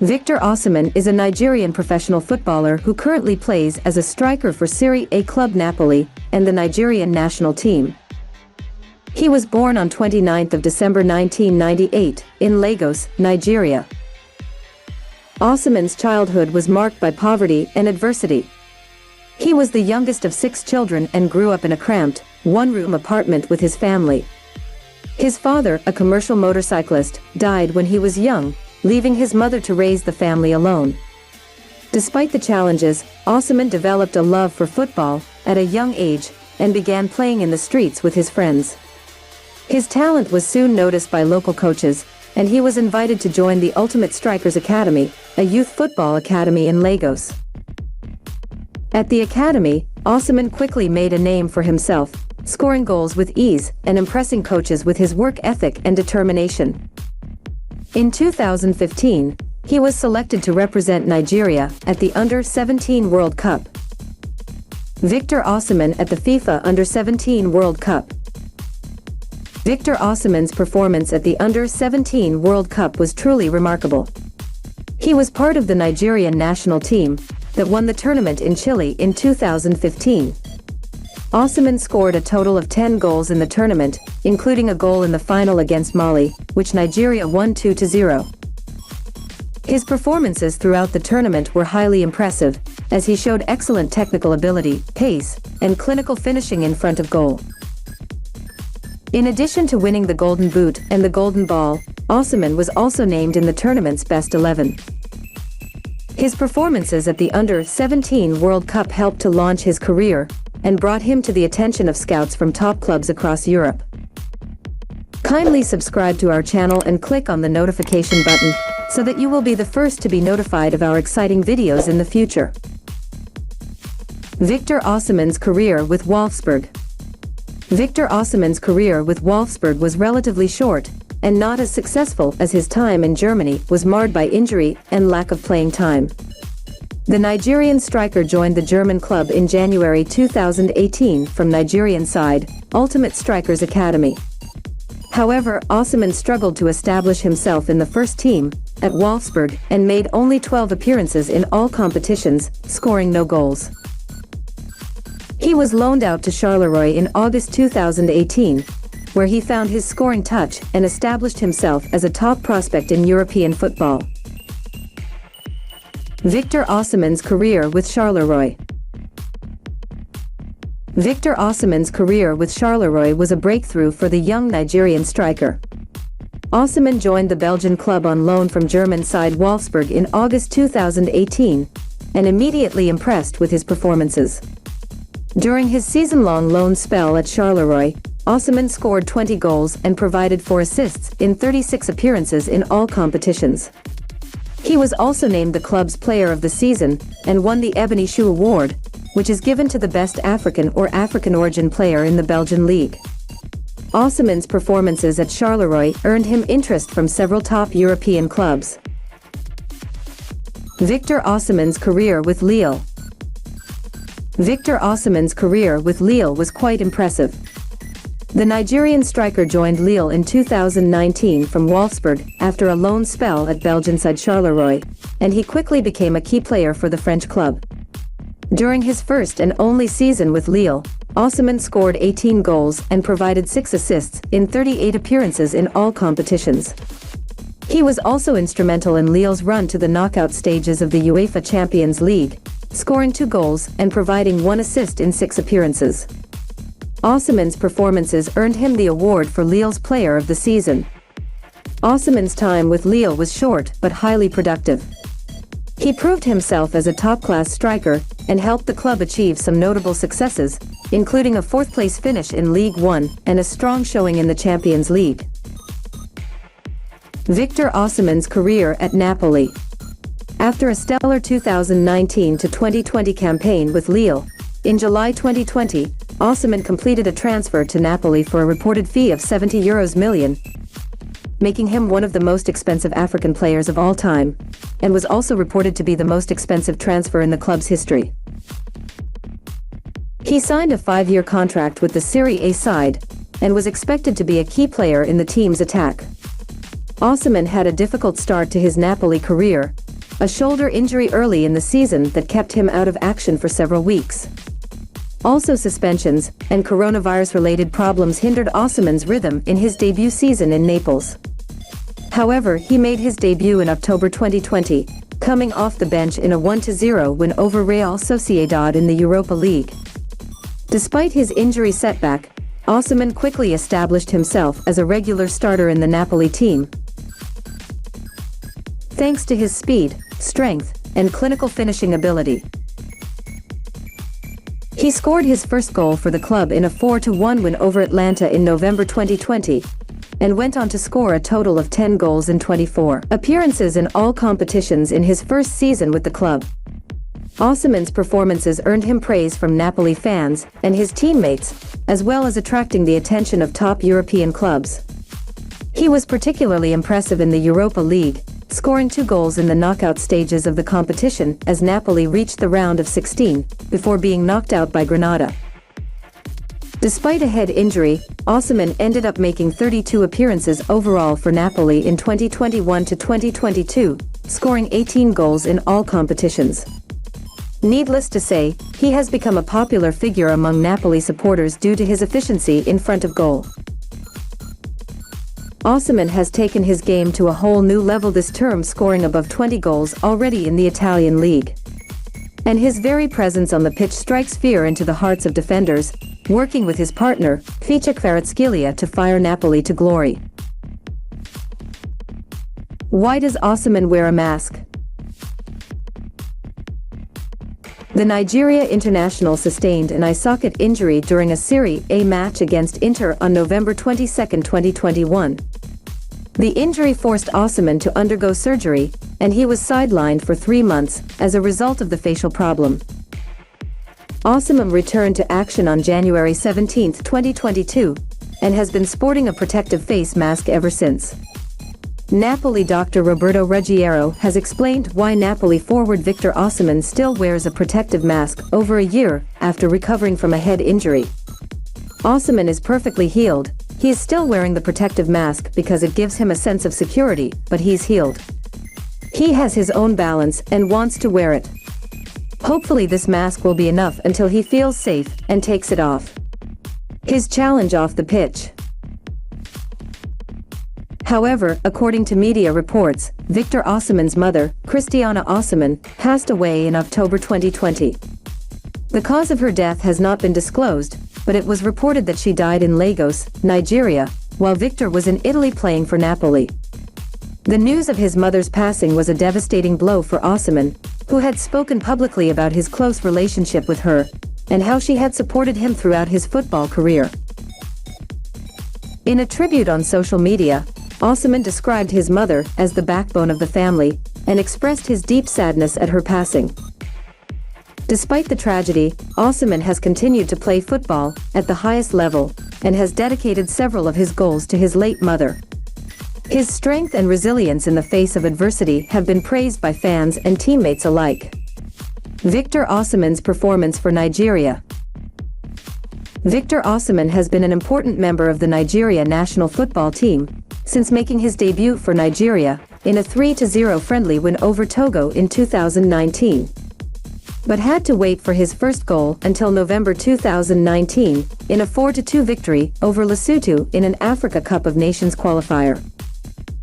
Victor Osimhen is a Nigerian professional footballer who currently plays as a striker for Serie A club Napoli and the Nigerian national team. He was born on 29 December 1998 in Lagos, Nigeria. Osimhen's childhood was marked by poverty and adversity. He was the youngest of 6 children and grew up in a cramped, one-room apartment with his family. His father, a commercial motorcyclist, died when he was young, leaving his mother to raise the family alone. Despite the challenges, Osimhen developed a love for football at a young age and began playing in the streets with his friends. His talent was soon noticed by local coaches, and he was invited to join the Ultimate Strikers Academy, a youth football academy in Lagos. At the academy, Osimhen quickly made a name for himself, scoring goals with ease and impressing coaches with his work ethic and determination. In 2015, he was selected to represent Nigeria at the Under-17 World Cup. Victor Osimhen at the FIFA Under-17 World Cup. Victor Osimhen's performance at the Under-17 World Cup was truly remarkable. He was part of the Nigerian national team that won the tournament in Chile in 2015. Osimhen scored a total of 10 goals in the tournament, including a goal in the final against Mali, which Nigeria won 2-0. His performances throughout the tournament were highly impressive, as he showed excellent technical ability, pace, and clinical finishing in front of goal. In addition to winning the Golden Boot and the Golden Ball, Osimhen was also named in the tournament's best 11. His performances at the Under-17 World Cup helped to launch his career and brought him to the attention of scouts from top clubs across Europe. Kindly subscribe to our channel and click on the notification button so that you will be the first to be notified of our exciting videos in the future. Victor Osimhen's career with Wolfsburg. Victor Osimhen's career with Wolfsburg was relatively short and not as successful as his time in Germany was marred by injury and lack of playing time. The Nigerian striker joined the German club in January 2018 from Nigerian side, Ultimate Strikers Academy. However, Osimhen struggled to establish himself in the first team at Wolfsburg and made only 12 appearances in all competitions, scoring no goals. He was loaned out to Charleroi in August 2018, where he found his scoring touch and established himself as a top prospect in European football. Victor Osimhen's career with Charleroi. Victor Osimhen's career with Charleroi was a breakthrough for the young Nigerian striker. Osimhen joined the Belgian club on loan from German side Wolfsburg in August 2018 and immediately impressed with his performances. During his season-long loan spell at Charleroi, Osimhen scored 20 goals and provided 4 assists in 36 appearances in all competitions. He was also named the club's Player of the Season and won the Ebony Shoe Award, which is given to the best African or African origin player in the Belgian Ligue. Osimhen's performances at Charleroi earned him interest from several top European clubs. Victor Osimhen's career with Lille. Victor Osimhen's career with Lille was quite impressive. The Nigerian striker joined Lille in 2019 from Wolfsburg after a loan spell at Belgian side Charleroi, and he quickly became a key player for the French club. During his first and only season with Lille, Osimhen scored 18 goals and provided 6 assists in 38 appearances in all competitions. He was also instrumental in Lille's run to the knockout stages of the UEFA Champions League, scoring 2 goals and providing 1 assist in 6 appearances. Osimhen's performances earned him the award for Lille's Player of the Season. Osimhen's time with Lille was short but highly productive. He proved himself as a top-class striker and helped the club achieve some notable successes, including a 4th-place finish in Ligue 1 and a strong showing in the Champions League. Victor Osimhen's career at Napoli. After a stellar 2019-2020 campaign with Lille, in July 2020, Osimhen completed a transfer to Napoli for a reported fee of €70 million, making him one of the most expensive African players of all time, and was also reported to be the most expensive transfer in the club's history. He signed a 5-year contract with the Serie A side, and was expected to be a key player in the team's attack. Osimhen had a difficult start to his Napoli career, a shoulder injury early in the season that kept him out of action for several weeks. Also, suspensions and coronavirus-related problems hindered Osimhen's rhythm in his debut season in Naples. However, he made his debut in October 2020, coming off the bench in a 1-0 win over Real Sociedad in the Europa League. Despite his injury setback, Osimhen quickly established himself as a regular starter in the Napoli team. Thanks to his speed, strength, and clinical finishing ability. He scored his first goal for the club in a 4-1 win over Atalanta in November 2020, and went on to score a total of 10 goals in 24 appearances in all competitions in his first season with the club. Osimhen's performances earned him praise from Napoli fans and his teammates, as well as attracting the attention of top European clubs. He was particularly impressive in the Europa League, scoring 2 goals in the knockout stages of the competition as Napoli reached the round of 16, before being knocked out by Granada. Despite a head injury, Osimhen ended up making 32 appearances overall for Napoli in 2021 to 2022, scoring 18 goals in all competitions. Needless to say, he has become a popular figure among Napoli supporters due to his efficiency in front of goal. Osimhen has taken his game to a whole new level this term, scoring above 20 goals already in the Italian League. And his very presence on the pitch strikes fear into the hearts of defenders, working with his partner, Ficha Kvaratskhelia, to fire Napoli to glory. Why does Osimhen wear a mask? The Nigeria international sustained an eye socket injury during a Serie A match against Inter on November 22, 2021. The injury forced Osimhen to undergo surgery, and he was sidelined for 3 months as a result of the facial problem. Osimhen returned to action on January 17, 2022, and has been sporting a protective face mask ever since. Napoli doctor Roberto Ruggiero has explained why Napoli forward Victor Osimhen still wears a protective mask over a year after recovering from a head injury. Osimhen is perfectly healed. He is still wearing the protective mask because it gives him a sense of security, but he's healed. He has his own balance and wants to wear it. Hopefully this mask will be enough until he feels safe and takes it off. His challenge off the pitch. However, according to media reports, Victor Osimhen's mother, Christiana Osimhen, passed away in October 2020. The cause of her death has not been disclosed, but it was reported that she died in Lagos, Nigeria, while Victor was in Italy playing for Napoli. The news of his mother's passing was a devastating blow for Osimhen, who had spoken publicly about his close relationship with her, and how she had supported him throughout his football career. In a tribute on social media, Osimhen described his mother as the backbone of the family, and expressed his deep sadness at her passing. Despite the tragedy, Osimhen has continued to play football at the highest level, and has dedicated several of his goals to his late mother. His strength and resilience in the face of adversity have been praised by fans and teammates alike. Victor Osimhen's performance for Nigeria. Victor Osimhen has been an important member of the Nigeria national football team since making his debut for Nigeria in a 3-0 friendly win over Togo in 2019. But had to wait for his first goal until November 2019 in a 4-2 victory over Lesotho in an Africa Cup of Nations qualifier.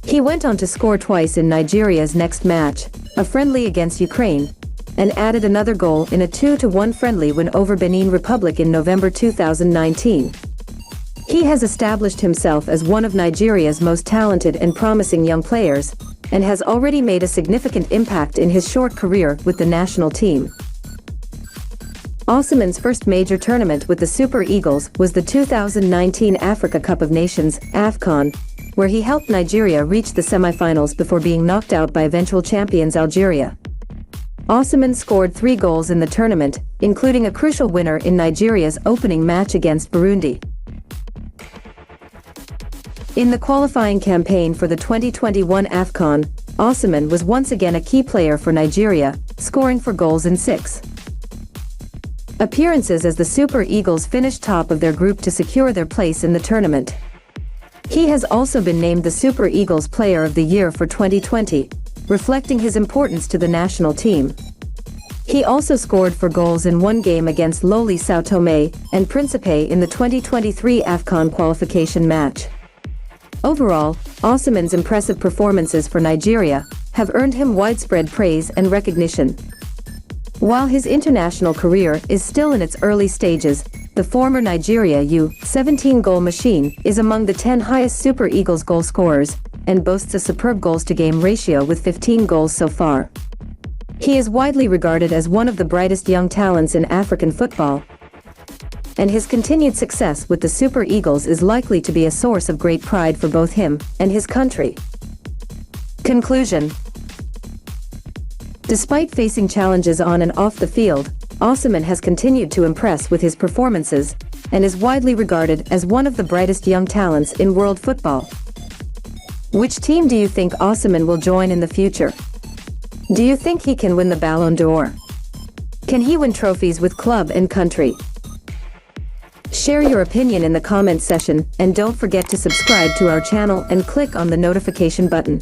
He went on to score twice in Nigeria's next match, a friendly against Ukraine, and added another goal in a 2-1 friendly win over Benin Republic in November 2019. He has established himself as one of Nigeria's most talented and promising young players, and has already made a significant impact in his short career with the national team. Osimhen's first major tournament with the Super Eagles was the 2019 Africa Cup of Nations (AFCON), where he helped Nigeria reach the semi-finals before being knocked out by eventual champions Algeria. Osimhen scored 3 goals in the tournament, including a crucial winner in Nigeria's opening match against Burundi. In the qualifying campaign for the 2021 AFCON, Osimhen was once again a key player for Nigeria, scoring 4 goals in 6 appearances as the Super Eagles finished top of their group to secure their place in the tournament. He has also been named the Super Eagles Player of the Year for 2020, reflecting his importance to the national team. He also scored 4 goals in one game against lowly São Tomé and Príncipe in the 2023 AFCON qualification match. Overall, Osimhen's impressive performances for Nigeria have earned him widespread praise and recognition. While his international career is still in its early stages, the former Nigeria U-17 goal machine is among the 10 highest Super Eagles goal scorers and boasts a superb goals-to-game ratio with 15 goals so far. He is widely regarded as one of the brightest young talents in African football, and his continued success with the Super Eagles is likely to be a source of great pride for both him and his country. Conclusion. Despite facing challenges on and off the field, Osimhen has continued to impress with his performances and is widely regarded as one of the brightest young talents in world football. Which team do you think Osimhen will join in the future? Do you think he can win the Ballon d'Or? Can he win trophies with club and country? Share your opinion in the comment section and don't forget to subscribe to our channel and click on the notification button.